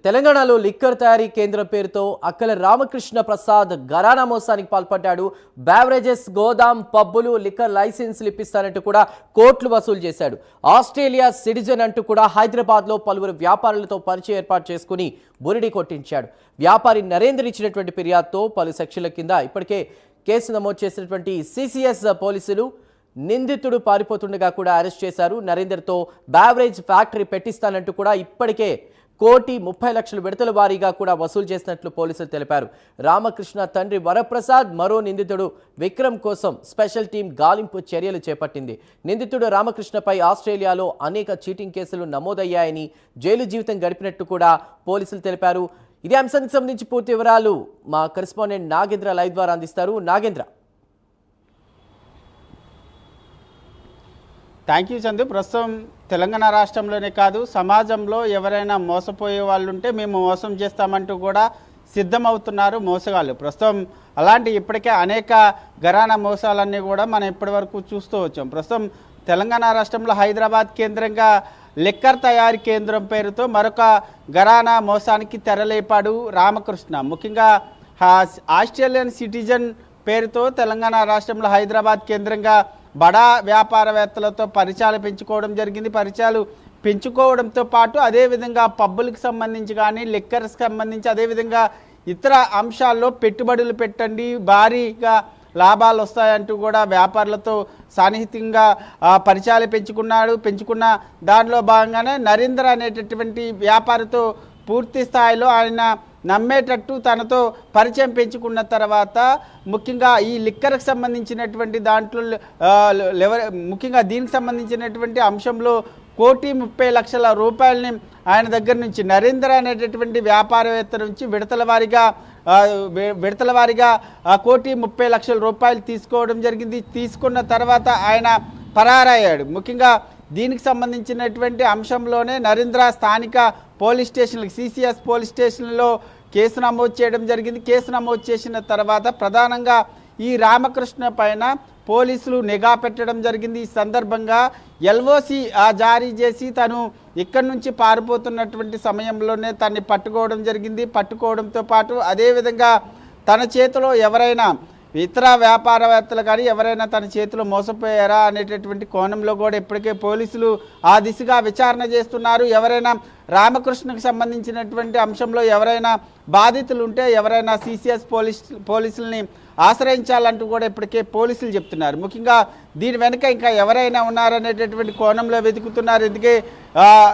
తెలంగాణలో లిక్కర్ తయారీ కేంద్రం పేరుతో అక్కల రామకృష్ణ ప్రసాద్ ఘరానా మోసానికి పాల్పడ్డాడు. బ్యావరేజెస్, గోదాం, పబ్బులు, లిక్కర్ లైసెన్సులు ఇప్పిస్తానంటూ కూడా కోట్లు వసూలు చేశాడు. ఆస్ట్రేలియా సిటిజన్ అంటూ కూడా హైదరాబాద్లో పలువురు వ్యాపారులతో పరిచయం ఏర్పాటు చేసుకుని బురిడి కొట్టించాడు. వ్యాపారి నరేందర్ ఇచ్చినటువంటి ఫిర్యాదుతో పలు సెక్షన్ల కింద ఇప్పటికే కేసు నమోదు చేసినటువంటి సిసిఎస్ పోలీసులు నిందితుడు పారిపోతుండగా కూడా అరెస్ట్ చేశారు. నరేందర్తో బ్యావరేజ్ ఫ్యాక్టరీ పెట్టిస్తానంటూ కూడా ఇప్పటికే 1,30,00,000 విడతల వారీగా కూడా వసూలు చేసినట్లు పోలీసులు తెలిపారు. రామకృష్ణ తండ్రి వరప్రసాద్ మరో నిందితుడు విక్రమ్ కోసం స్పెషల్ టీం గాలింపు చర్యలు చేపట్టింది. నిందితుడు రామకృష్ణపై ఆస్ట్రేలియాలో అనేక చీటింగ్ కేసులు నమోదయ్యాయని, జైలు జీవితం గడిపినట్టు కూడా పోలీసులు తెలిపారు. ఇదే అంశానికి సంబంధించి పూర్తి వివరాలు మా కరెస్పాండెంట్ నాగేంద్ర లైవ్ ద్వారా అందిస్తారు. నాగేంద్ర. Thank you Chandu. ప్రస్తుతం తెలంగాణ రాష్ట్రంలోనే కాదు, సమాజంలో ఎవరైనా మోసపోయే వాళ్ళు ఉంటే మేము మోసం చేస్తామంటూ కూడా సిద్ధమవుతున్నారు మోసగాళ్ళు. ప్రస్తుతం అలాంటి ఇప్పటికే అనేక ఘరానా మోసాలన్నీ కూడా మనం ఇప్పటివరకు చూస్తూ వచ్చాం. ప్రస్తుతం తెలంగాణ రాష్ట్రంలో హైదరాబాద్ కేంద్రంగా లిక్కర్ తయారీ కేంద్రం పేరుతో మరొక ఘరానా మోసానికి తెరలేపాడు రామకృష్ణ. ముఖ్యంగా ఆస్ట్రేలియన్ సిటిజన్ పేరుతో తెలంగాణ రాష్ట్రంలో హైదరాబాద్ కేంద్రంగా బడా వ్యాపారవేత్తలతో పరిచయాలు పెంచుకోవడం జరిగింది. పరిచయాలు పెంచుకోవడంతో పాటు అదేవిధంగా పబ్బులకు సంబంధించి కానీ, లిక్కర్స్కి సంబంధించి, అదేవిధంగా ఇతర అంశాల్లో పెట్టుబడులు పెట్టండి, భారీగా లాభాలు వస్తాయంటూ కూడా వ్యాపారులతో సాన్నిహిత్యంగా పరిచయాలు పెంచుకున్న దానిలో భాగంగానే నరేంద్ర అనేటటువంటి వ్యాపారితో పూర్తి స్థాయిలో ఆయన నమ్మేటట్టు తనతో పరిచయం పెంచుకున్న తర్వాత ముఖ్యంగా ఈ లిక్కర్కి సంబంధించినటువంటి దాంట్లో ముఖ్యంగా దీనికి సంబంధించినటువంటి అంశంలో 1,30,00,000 రూపాయలని ఆయన దగ్గర నుంచి నరేంద్ర అనేటటువంటి వ్యాపారవేత్త నుంచి విడతల వారీగా 1,30,00,000 రూపాయలు తీసుకోవడం జరిగింది. తీసుకున్న తర్వాత ఆయన పరారయ్యాడు. ముఖ్యంగా దీనికి సంబంధించినటువంటి అంశంలోనే నరేంద్ర స్థానిక పోలీస్ స్టేషన్లకు, సిసిఎస్ పోలీస్ స్టేషన్లో కేసు నమోదు చేయడం జరిగింది. కేసు నమోదు చేసిన తర్వాత ప్రధానంగా ఈ రామకృష్ణ పైన పోలీసులు నిఘా పెట్టడం జరిగింది. ఈ సందర్భంగా ఎల్ఓసి జారీ చేసి తను ఇక్కడి నుంచి పారిపోతున్నటువంటి సమయంలోనే తన్ని పట్టుకోవడం జరిగింది. పట్టుకోవడంతో పాటు అదేవిధంగా తన చేతిలో ఎవరైనా ఇతర వ్యాపారవేత్తలు కానీ ఎవరైనా తన చేతిలో మోసపోయారా అనేటటువంటి కోణంలో కూడా ఇప్పటికే పోలీసులు ఆ దిశగా విచారణ చేస్తున్నారు. ఎవరైనా రామకృష్ణకు సంబంధించినటువంటి అంశంలో ఎవరైనా బాధితులు ఉంటే ఎవరైనా సిసిఎస్ పోలీసుల్ని ఆశ్రయించాలంటూ కూడా ఇప్పటికే పోలీసులు చెప్తున్నారు. ముఖ్యంగా దీని వెనుక ఇంకా ఎవరైనా ఉన్నారనేటటువంటి కోణంలో వెతుకుతున్నారు. ఎందుకే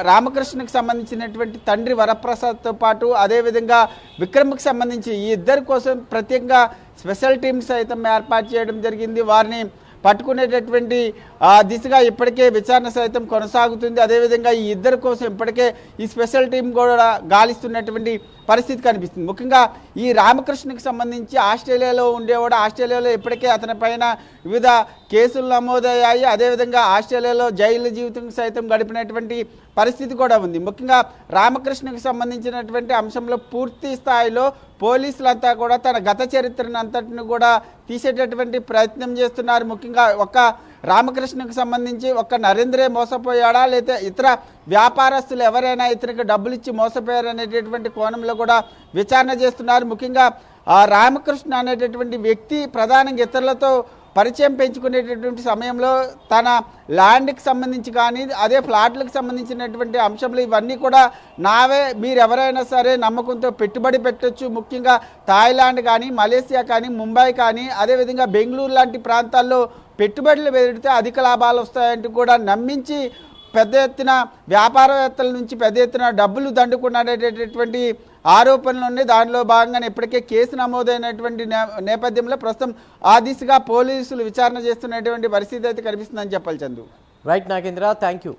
రామకృష్ణకు సంబంధించినటువంటి తండ్రి వరప్రసాద్తో పాటు అదేవిధంగా విక్రమ్కి సంబంధించి ఈ ఇద్దరి కోసం ప్రత్యేకంగా స్పెషల్ టీమ్స్ సైతం ఏర్పాటు చేయడం జరిగింది. వారిని పట్టుకునేటటువంటి దిశగా ఇప్పటికే విచారణ సైతం కొనసాగుతుంది. అదేవిధంగా ఈ ఇద్దరి కోసం ఇప్పటికే ఈ స్పెషల్ టీం కూడా గాలిస్తున్నటువంటి పరిస్థితి కనిపిస్తుంది. ముఖ్యంగా ఈ రామకృష్ణకి సంబంధించి ఆస్ట్రేలియాలో ఉండేవాడు. ఆస్ట్రేలియాలో ఇప్పటికే అతని పైన వివిధ కేసులు నమోదయ్యాయి. అదేవిధంగా ఆస్ట్రేలియాలో జైలు జీవితం సైతం గడిపినటువంటి పరిస్థితి కూడా ఉంది. ముఖ్యంగా రామకృష్ణకి సంబంధించినటువంటి అంశంలో పూర్తి స్థాయిలో పోలీసులంతా కూడా తన గత చరిత్రను అంతటిని కూడా తీసేటటువంటి ప్రయత్నం చేస్తున్నారు. ముఖ్యంగా ఒక్క రామకృష్ణకు సంబంధించి ఒక్క నరేంద్రే మోసపోయాడా, లేదా ఇతర వ్యాపారస్తులు ఎవరైనా ఇతనికి డబ్బులు ఇచ్చి మోసపోయారు అనేటటువంటి కోణంలో కూడా విచారణ చేస్తున్నారు. ముఖ్యంగా రామకృష్ణ అనేటటువంటి వ్యక్తి ప్రధానంగా ఇతరులతో పరిచయం పెంచుకునేటటువంటి సమయంలో తన ల్యాండ్కి సంబంధించి కానీ, అదే ప్లాట్లకు సంబంధించినటువంటి అంశంలో ఇవన్నీ కూడా నావే, మీరు ఎవరైనా సరే నమ్మకంతో పెట్టుబడి పెట్టచ్చు. ముఖ్యంగా థాయిలాండ్ కానీ, మలేసియా కానీ, ముంబై కానీ, అదేవిధంగా బెంగళూరు లాంటి ప్రాంతాల్లో పెట్టుబడులు పెడితే అధిక లాభాలు వస్తాయంటూ కూడా నమ్మించి పెద్ద ఎత్తున వ్యాపారవేత్తల నుంచి పెద్ద ఎత్తున డబ్బులు దండుకున్నటువంటి ఆరోపణలు ఉన్నాయి. దానిలో భాగంగానే ఇప్పటికే కేసు నమోదైనటువంటి నేపథ్యంలో ప్రస్తుతం ఆ దిశగా పోలీసులు విచారణ చేస్తున్నటువంటి పరిస్థితి అయితే కనిపిస్తుందని చెప్పాలి Chandu. Right Nagendra, thank you.